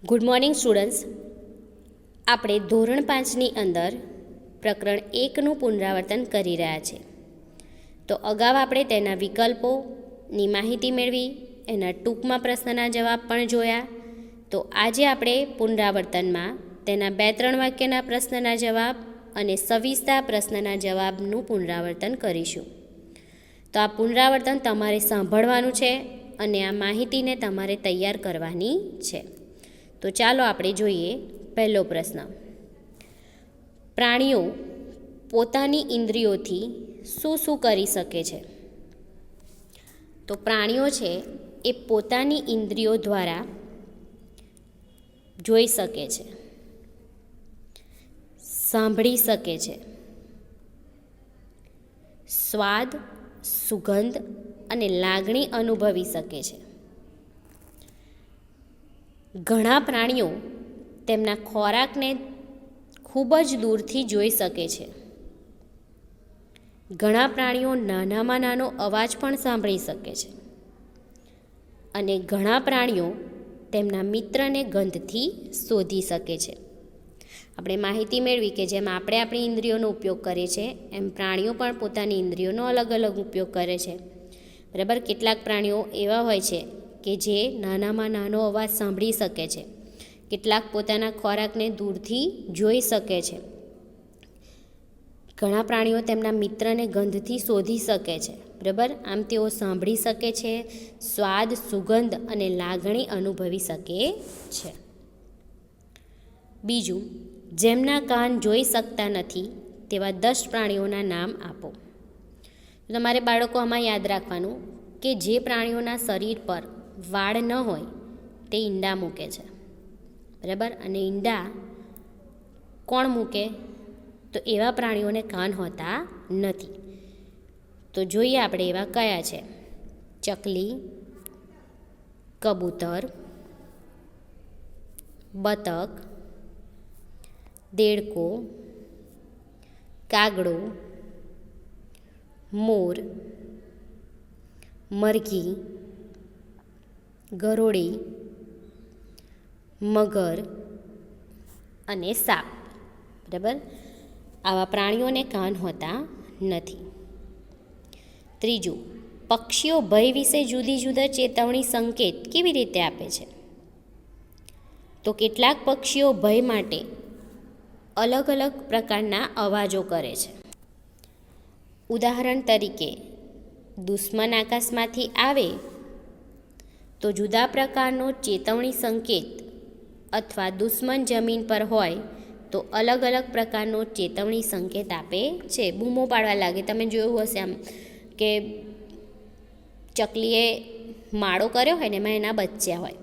Good morning students. આપણે ધોરણ 5ની અંદર પ્રકરણ 1નું પુનરાવર્તન કરી રહ્યા છે. તો અગાઉ આપણે તેના વિકલ્પોની માહિતી મેળવી, એના ટૂંકમાં પ્રશ્નના જવાબ પણ જોયા. તો આજે આપણે પુનરાવર્તનમાં તેના 2-3 વાક્યના પ્રશ્નના જવાબ અને સવિસ્તર પ્રશ્નના જવાબનું પુનરાવર્તન કરીશું. તો આ પુનરાવર્તન તમારે સાંભળવાનું છે અને આ માહિતીને તમારે તૈયાર કરવાની છે. તો ચાલો આપણે જોઈએ પહેલો પ્રશ્ન. પ્રાણીઓ પોતાની ઇન્દ્રિયોથી શું શું કરી શકે છે? તો પ્રાણીઓ છે એ પોતાની ઇન્દ્રિયો દ્વારા જોઈ શકે છે, સાંભળી શકે છે, સ્વાદ, સુગંધ અને લાગણી અનુભવી શકે છે. ઘણા પ્રાણીઓ તેમના ખોરાકને ખૂબ જ દૂરથી જોઈ શકે છે. ઘણા પ્રાણીઓ નાનામાં નાનો અવાજ પણ સાંભળી શકે છે અને ઘણા પ્રાણીઓ તેમના મિત્રને ગંધથી શોધી શકે છે. આપણે માહિતી મેળવી કે જેમ આપણે આપણી ઇન્દ્રિયોનો ઉપયોગ કરીએ છીએ એમ પ્રાણીઓ પણ પોતાની ઇન્દ્રિયોનો અલગ અલગ ઉપયોગ કરે છે. બરાબર. કેટલાક પ્રાણીઓ એવા હોય છે કે જે નાનામાં નાનો અવાજ સાંભળી શકે છે, કેટલાક પોતાના ખોરાકને દૂરથી જોઈ શકે છે, ઘણા પ્રાણીઓ તેમના મિત્રને ગંધથી શોધી શકે છે. બરાબર. આમ તેઓ સાંભળી શકે છે, સ્વાદ, સુગંધ અને લાગણી અનુભવી શકે છે. બીજું, જેમના કાન જોઈ શકતા નથી તેવા 10 પ્રાણીઓના નામ આપો. તમારે બાળકો આમાં યાદ રાખવાનું કે જે પ્રાણીઓના શરીર પર વાળ ન હોય તે ઈંડા મૂકે છે. બરાબર. અને ઈંડા કોણ મૂકે? તો એવા પ્રાણીઓને કાન હોતા નથી. તો જોઈએ આપણે એવા કયા છે. ચકલી, કબૂતર, બતક, દેડકો, કાગડો, મોર, મરઘી, ગરોળી, મગર અને સાપ. બરાબર. આવા પ્રાણીઓને કાન હોતા નથી. ત્રીજું, પક્ષીઓ ભય વિશે જુદી જુદા ચેતવણી સંકેત કેવી રીતે આપે છે? તો કેટલાક પક્ષીઓ ભય માટે અલગ અલગ પ્રકારના અવાજો કરે છે. ઉદાહરણ તરીકે, દુશ્મન આકાશમાંથી આવે તો જુદા પ્રકારનો ચેતવણી સંકેત, અથવા દુશ્મન જમીન પર હોય તો અલગ અલગ પ્રકારનો ચેતવણી સંકેત આપે છે. બૂમો પાડવા લાગે. તમે જોયું હશે આમ કે ચકલીએ માળો કર્યો હોય ને એમાં એના બચ્ચા હોય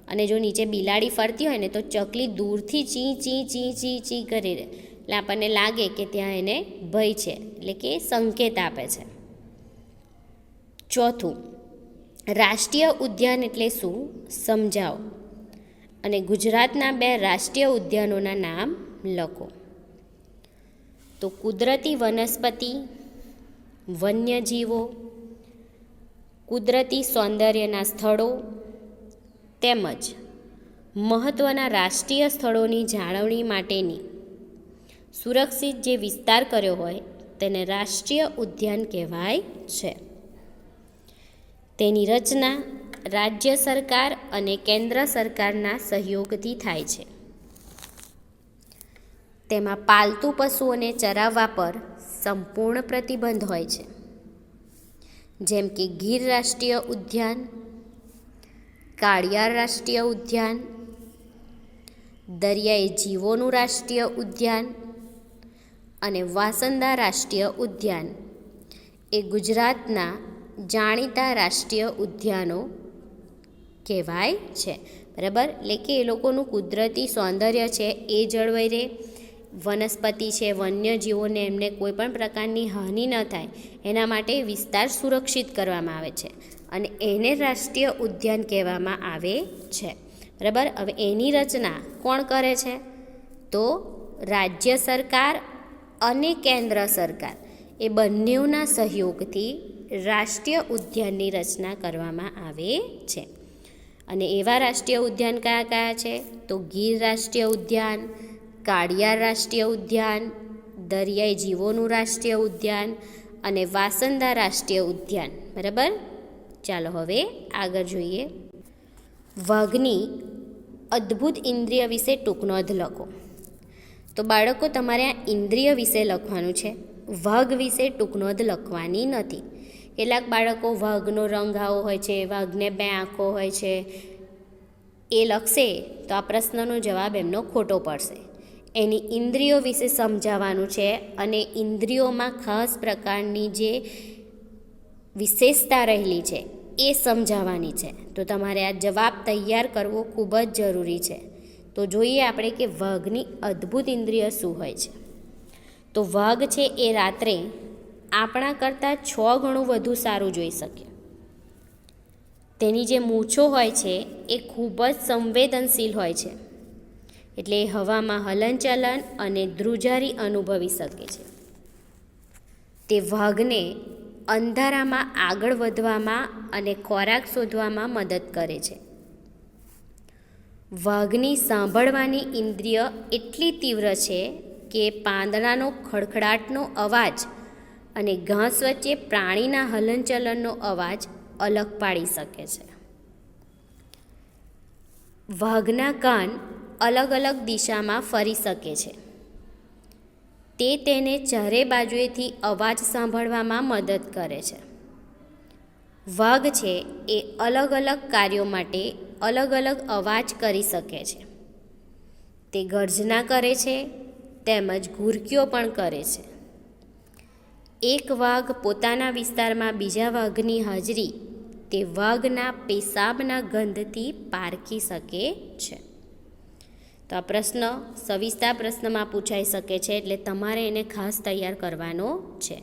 અને જો નીચે બિલાડી ફરતી હોય ને તો ચકલી દૂરથી ચી ચી ચી ચી ચી કરી રહે, એટલે આપણને લાગે કે ત્યાં એને ભય છે, એટલે કે સંકેત આપે છે. ચોથું, રાષ્ટ્રીય ઉદ્યાન એટલે શું? સમજાવો. અને ગુજરાતના 2 રાષ્ટ્રીય ઉદ્યાનોના નામ લખો. તો કુદરતી વનસ્પતિ, વન્યજીવો, કુદરતી સૌંદર્યના સ્થળો તેમજ મહત્ત્વના રાષ્ટ્રીય સ્થળોની જાળવણી માટેની સુરક્ષિત જે વિસ્તાર કર્યો હોય તેને રાષ્ટ્રીય ઉદ્યાન કહેવાય છે. તેની રચના રાજ્ય સરકાર અને કેન્દ્ર સરકારના સહયોગથી થાય છે. તેમાં પાલતુ પશુઓને ચરાવવા પર સંપૂર્ણ પ્રતિબંધ હોય છે, જેમ કે ગીર રાષ્ટ્રીય ઉદ્યાન, કાળિયાર રાષ્ટ્રીય ઉદ્યાન, દરિયાઈ જીવોનું રાષ્ટ્રીય ઉદ્યાન અને વાંસદા રાષ્ટ્રીય ઉદ્યાન એ ગુજરાતના જાણીતા રાષ્ટ્રીય ઉદ્યાનો કહેવાય છે. બરાબર. એટલે કે એ લોકોનું કુદરતી સૌંદર્ય છે એ જળવાઈ રહે, વનસ્પતિ છે, વન્યજીવોને એમને કોઈ પણ પ્રકારની હાનિ ન થાય એના માટે વિસ્તાર સુરક્ષિત કરવામાં આવે છે અને એને રાષ્ટ્રીય ઉદ્યાન કહેવામાં આવે છે. બરાબર. હવે એની રચના કોણ કરે છે? તો રાજ્ય સરકાર અને કેન્દ્ર સરકાર એ બંનેના સહયોગથી રાષ્ટ્રીય ઉદ્યાનની રચના કરવામાં આવે છે. અને એવા રાષ્ટ્રીય ઉદ્યાન કયા કયા છે? તો ગીર રાષ્ટ્રીય ઉદ્યાન, કાળિયાર રાષ્ટ્રીય ઉદ્યાન, દરિયાઈ જીવોનું રાષ્ટ્રીય ઉદ્યાન અને વાસંદા રાષ્ટ્રીય ઉદ્યાન. બરાબર. ચાલો હવે આગળ જોઈએ. વાઘની અદ્ભુત ઇન્દ્રિય વિશે ટૂંક નોંધ લખો. તો બાળકો, તમારે આ ઇન્દ્રિય વિશે લખવાનું છે, વાઘ વિશે ટૂંક નોંધ લખવાની નથી. કેટલાક બાળકો વાઘનો રંગ આવો હોય છે, વાઘને 2 આંખો હોય છે, એ લખશે તો આ પ્રશ્નનો જવાબ એમનો ખોટો પડશે. એની ઇન્દ્રિયો વિશે સમજાવવાનું છે અને ઇન્દ્રિયોમાં ખાસ પ્રકારની જે વિશેષતા રહેલી છે એ સમજાવવાની છે. તો તમારે આ જવાબ તૈયાર કરવો ખૂબ જ જરૂરી છે. તો જોઈએ આપણે કે વાઘની અદ્ભુત ઇન્દ્રિય શું હોય છે. તો વાઘ છે એ રાત્રે આપણા કરતાં 6 ગણું વધુ સારું જોઈ શકે. તેની જે મૂછો હોય છે એ ખૂબ જ સંવેદનશીલ હોય છે, એટલે એ હવામાં હલનચલન અને ધ્રુજારી અનુભવી શકે છે. તે વાઘને અંધારામાં આગળ વધવામાં અને ખોરાક શોધવામાં મદદ કરે છે. વાઘની સાંભળવાની ઇન્દ્રિય એટલી તીવ્ર છે કે પાંદડાનો ખડખડાટનો અવાજ અને ઘાસ વચ્ચે પ્રાણીના હલનચલનનો અવાજ અલગ પાડી શકે છે. વાઘના કાન અલગ અલગ દિશામાં ફરી શકે છે. તે તેને ચારે બાજુએથી અવાજ સાંભળવામાં મદદ કરે છે. વાઘ છે એ અલગ અલગ કાર્યો માટે અલગ અલગ અવાજ કરી શકે છે. તે ગર્જના કરે છે તેમજ ઘુરકીઓ પણ કરે છે. એક વાઘ પોતાના વિસ્તારમાં બીજા વાઘની હાજરી તે વાઘના પેશાબના ગંધથી પારખી શકે છે. તો આ પ્રશ્ન સવિસ્તર પ્રશ્નમાં પૂછાઈ શકે છે, એટલે તમારે એને ખાસ તૈયાર કરવાનો છે.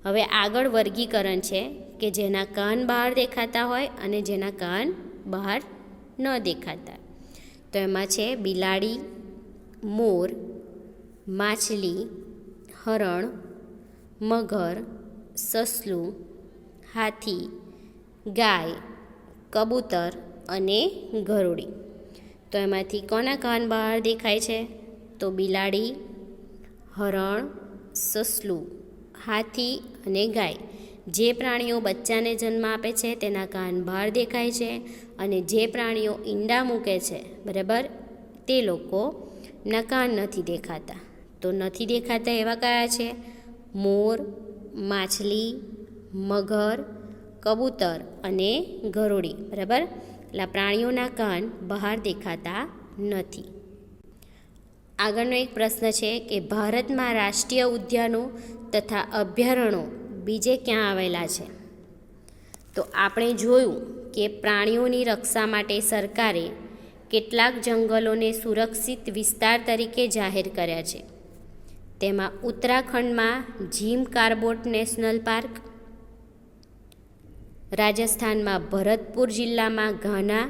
હવે આગળ વર્ગીકરણ છે કે જેના કાન બહાર દેખાતા હોય અને જેના કાન બહાર ન દેખાતા. તો એમાં છે બિલાડી, મોર, માછલી, હરણ, મગર, સસલું, હાથી, ગાય, કબૂતર અને ગરુડી. તો એમાંથી કોના કાન બહાર દેખાય છે? તો બિલાડી, હરણ, સસલું, હાથી અને ગાય. જે પ્રાણીઓ બચ્ચાને જન્મ આપે છે તેના કાન બહાર દેખાય છે, અને જે પ્રાણીઓ ઈંડા મૂકે છે, બરાબર, તે લોકોના કાન નથી દેખાતા. તો નથી દેખાતા એવા કયા છે? મોર, માછલી, મગર, કબૂતર અને ગરુડી. બરાબર. એટલે પ્રાણીઓના કાન બહાર દેખાતા નથી. આગળનો એક પ્રશ્ન છે કે ભારતમાં રાષ્ટ્રીય ઉદ્યાનો તથા અભયારણ્યો બીજે ક્યાં આવેલા છે? તો આપણે જોયું કે પ્રાણીઓની રક્ષા માટે સરકારે કેટલાક જંગલોને સુરક્ષિત વિસ્તાર તરીકે જાહેર કર્યા છે. તેમાં ઉત્તરાખંડમાં જીમ કાર્બેટ નેશનલ પાર્ક, રાજસ્થાનમાં ભરતપુર જિલ્લામાં ઘાના,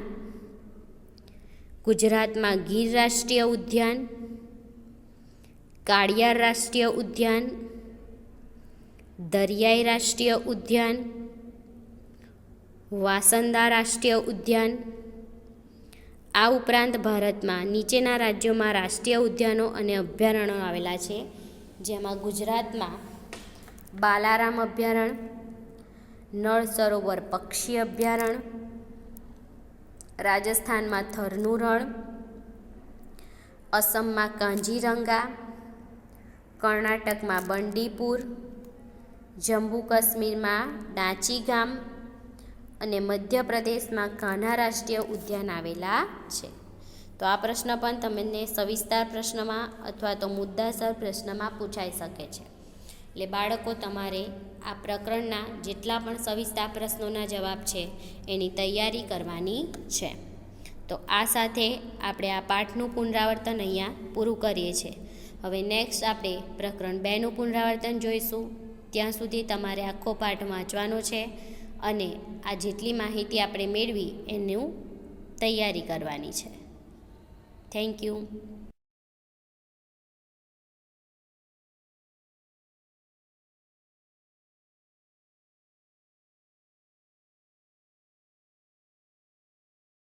ગુજરાતમાં ગીર રાષ્ટ્રીય ઉદ્યાન, કાળિયાર રાષ્ટ્રીય ઉદ્યાન, દરિયાઈ રાષ્ટ્રીય ઉદ્યાન, વાસંદા રાષ્ટ્રીય ઉદ્યાન. આ ઉપરાંત ભારતમાં નીચેના રાજ્યોમાં રાષ્ટ્રીય ઉદ્યાનો અને અભયારણ્યો આવેલા છે, જેમાં ગુજરાતમાં બાલારામ અભયારણ્ય, નળ સરોવર પક્ષી અભયારણ્ય, રાજસ્થાનમાં થરનું રણ, અસમમાં કાંજીરંગા, કર્ણાટકમાં બંડીપુર, જમ્મુ કાશ્મીરમાં ડાંચી ગામ અને મધ્યપ્રદેશમાં કાન્હા રાષ્ટ્રીય ઉદ્યાન આવેલા છે. તો આ પ્રશ્ન પણ તમને સવિસ્તર પ્રશ્નમાં અથવા તો મુદ્દાસર પ્રશ્નમાં પૂછાઈ શકે છે. એટલે બાળકો, તમારે આ પ્રકરણના જેટલા પણ સવિસ્તર પ્રશ્નોના જવાબ છે એની તૈયારી કરવાની છે. તો આ સાથે આપણે આ પાઠનું પુનરાવર્તન અહીંયા પૂરું કરીએ છીએ. હવે નેક્સ્ટ આપણે પ્રકરણ 2નું પુનરાવર્તન જોઈશું. ત્યાં સુધી તમારે આખો પાઠ વાંચવાનો છે અને આ જેટલી માહિતી આપણે મેળવી એનું તૈયારી કરવાની છે. Thank you.